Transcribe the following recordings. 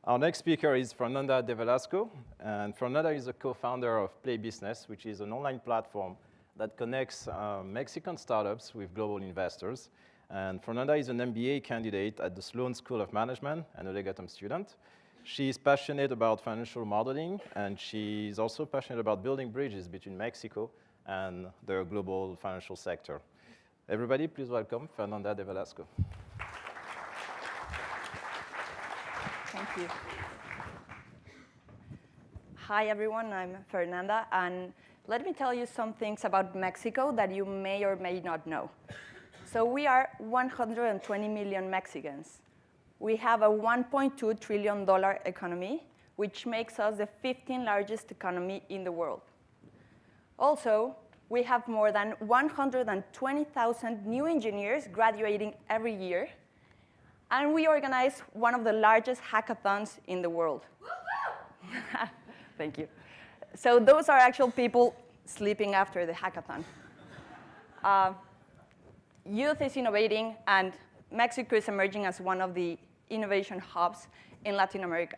Our next speaker is Fernanda De Velasco, and Fernanda is a co-founder of PlayBusiness, which is an online platform that connects Mexican startups with global investors. And Fernanda is an MBA candidate at the Sloan School of Management and a Legatum student. She's passionate about financial modeling, and she's also passionate about building bridges between Mexico and the global financial sector. Everybody, please welcome Fernanda De Velasco. Thank you. Hi, everyone. I'm Fernanda, and let me tell you some things about Mexico that you may or may not know. So we are 120 million Mexicans. We have a $1.2 trillion economy, which makes us the 15th largest economy in the world. Also, we have more than 120,000 new engineers graduating every year. And we organize one of the largest hackathons in the world. Thank you. So those are actual people sleeping after the hackathon. Youth is innovating, and Mexico is emerging as one of the innovation hubs in Latin America.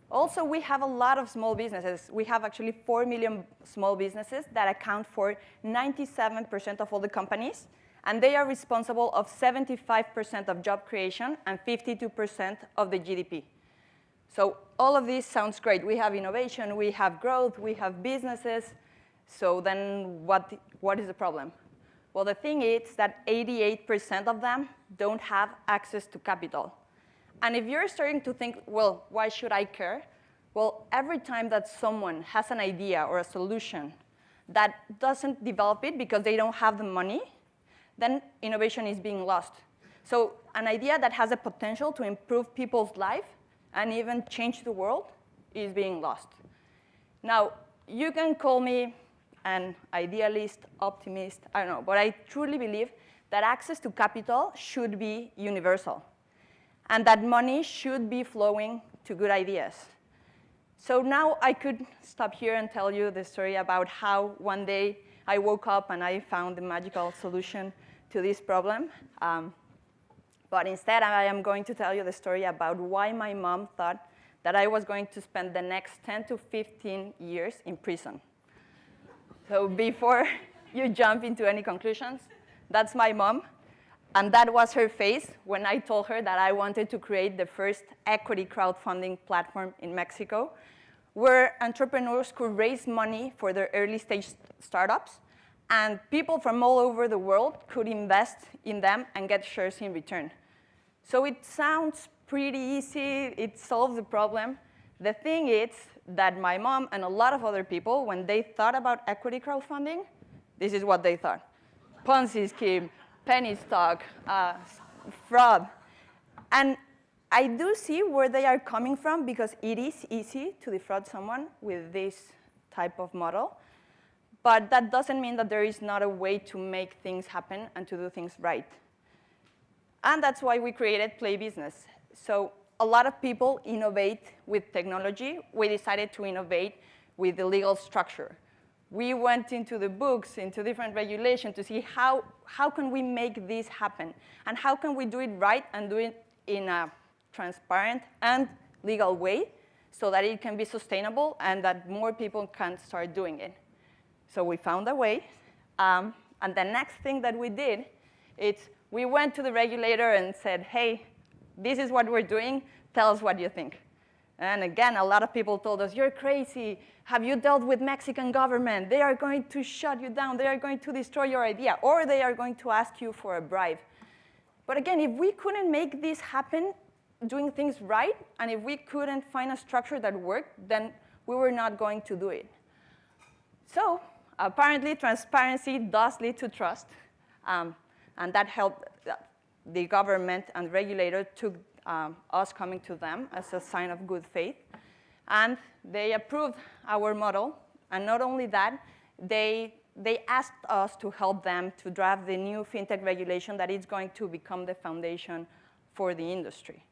Also, we have a lot of small businesses. We have actually 4 million small businesses that account for 97% of all the companies. And they are responsible of 75% of job creation and 52% of the GDP. So all of this sounds great. We have innovation, we have growth, we have businesses. So then what is the problem? Well, the thing is that 88% of them don't have access to capital. And if you're starting to think, well, why should I care? Well, every time that someone has an idea or a solution that doesn't develop it because they don't have the money, then innovation is being lost. So an idea that has a potential to improve people's life and even change the world is being lost. Now, you can call me an idealist, optimist, I don't know, but I truly believe that access to capital should be universal and that money should be flowing to good ideas. So now I could stop here and tell you the story about how one day I woke up and I found the magical solution to this problem. But instead, I am going to tell you the story about why my mom thought that I was going to spend the next 10 to 15 years in prison. So before you jump into any conclusions, that's my mom. And that was her face when I told her that I wanted to create the first equity crowdfunding platform in Mexico, where entrepreneurs could raise money for their early stage startups, and people from all over the world could invest in them and get shares in return. So it sounds pretty easy. It solves the problem. The thing is that my mom and a lot of other people, when they thought about equity crowdfunding, this is what they thought. Ponzi scheme, penny stock, fraud. And I do see where they are coming from because it is easy to defraud someone with this type of model. But that doesn't mean that there is not a way to make things happen and to do things right. And that's why we created PlayBusiness. So a lot of people innovate with technology. We decided to innovate with the legal structure. We went into the books, into different regulations to see how can we make this happen? And how can we do it right and do it in a transparent and legal way so that it can be sustainable and that more people can start doing it. So we found a way. And the next thing that we did is we went to the regulator and said, hey, this is what we're doing. Tell us what you think. And again, a lot of people told us, you're crazy. Have you dealt with Mexican government? They are going to shut you down. They are going to destroy your idea. Or they are going to ask you for a bribe. But again, if we couldn't make this happen doing things right, and if we couldn't find a structure that worked, then we were not going to do it. So apparently, transparency does lead to trust. And that helped the government and regulator took us coming to them as a sign of good faith. And they approved our model. And not only that, they asked us to help them to draft the new fintech regulation that is going to become the foundation for the industry.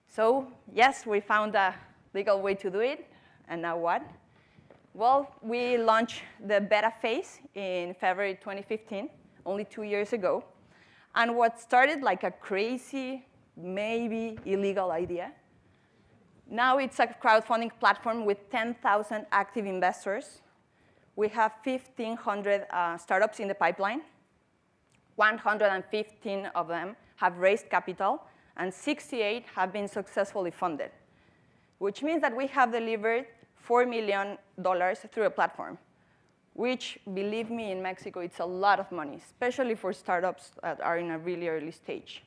So yes, we found a legal way to do it. And now what? Well, we launched the beta phase in February 2015, only 2 years ago. And what started like a crazy, maybe illegal idea Now it's a crowdfunding platform with 10,000 active investors. We have 1,500 startups in the pipeline. 115 of them have raised capital, and 68 have been successfully funded, which means that we have delivered $4 million through a platform, which, believe me, in Mexico, it's a lot of money, especially for startups that are in a really early stage.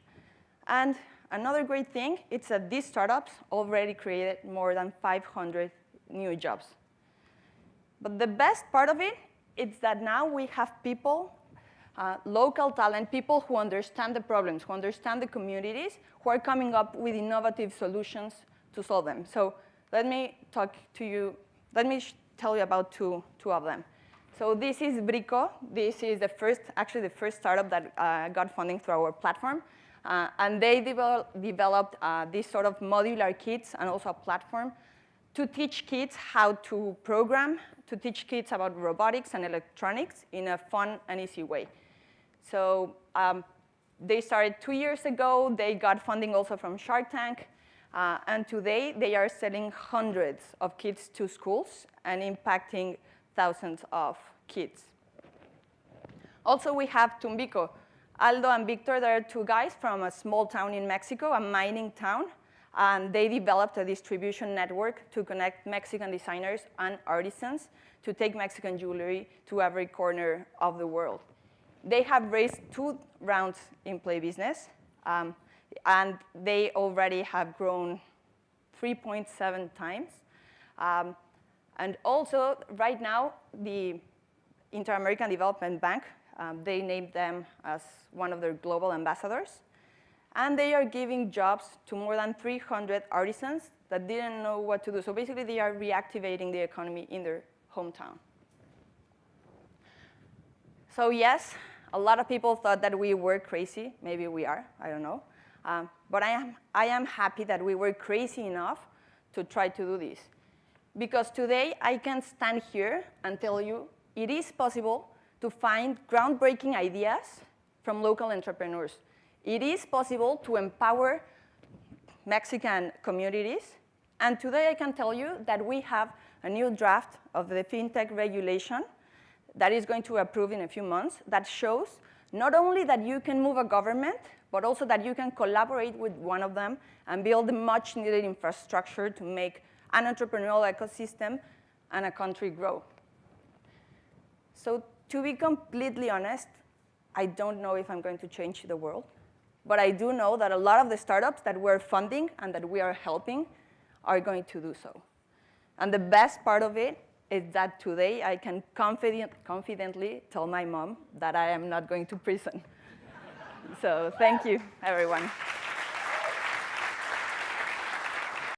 And another great thing is that these startups already created more than 500 new jobs. But the best part of it is that now we have people, local talent, people who understand the problems, who understand the communities, who are coming up with innovative solutions to solve them. So let me tell you about two of them. So this is Brico. This is actually the first startup that got funding through our platform. And they developed this sort of modular kits and also a platform to teach kids how to program, to teach kids about robotics and electronics in a fun and easy way. So they started 2 years ago. They got funding also from Shark Tank. And today, they are selling hundreds of kits to schools and impacting thousands of kids. Also, we have Tumbico. Aldo and Victor, they are two guys from a small town in Mexico, a mining town. And they developed a distribution network to connect Mexican designers and artisans to take Mexican jewelry to every corner of the world. They have raised 2 rounds in PlayBusiness, and they already have grown 3.7 times. And also, right now, the Inter-American Development Bank, they named them as one of their global ambassadors. And they are giving jobs to more than 300 artisans that didn't know what to do. So basically, they are reactivating the economy in their hometown. So yes, a lot of people thought that we were crazy. Maybe we are, I don't know. But I am happy that we were crazy enough to try to do this. Because today, I can stand here and tell you it is possible to find groundbreaking ideas from local entrepreneurs. It is possible to empower Mexican communities. And today, I can tell you that we have a new draft of the FinTech regulation that is going to approve in a few months that shows not only that you can move a government, but also that you can collaborate with one of them and build the much-needed infrastructure to make an entrepreneurial ecosystem and a country grow. So to be completely honest, I don't know if I'm going to change the world. But I do know that a lot of the startups that we're funding and that we are helping are going to do so. And the best part of it is that today I can confidently tell my mom that I am not going to prison. So thank you, everyone.